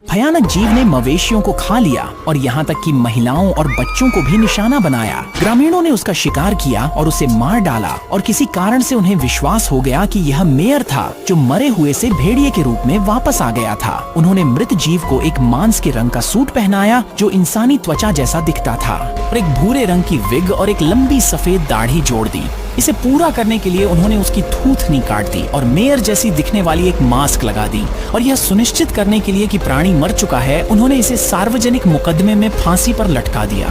भयानक जीव ने मवेशियों को खा लिया और यहाँ तक कि महिलाओं और बच्चों को भी निशाना बनाया। ग्रामीणों ने उसका शिकार किया और उसे मार डाला और किसी कारण से उन्हें विश्वास हो गया कि यह मेयर था जो मरे हुए से भेड़िए के रूप में वापस आ गया था। उन्होंने मृत जीव को एक मांस के रंग का सूट पहनाया जो इंसानी त्वचा जैसा दिखता था और एक भूरे रंग की विग और एक लंबी सफेद दाढ़ी जोड़ दी। इसे पूरा करने के लिए उन्होंने उसकी थूथनी काट दी और मेयर जैसी दिखने वाली एक मास्क लगा दी और यह सुनिश्चित करने के लिए कि प्राणी मर चुका है, उन्होंने इसे सार्वजनिक मुकदमे में फांसी पर लटका दिया।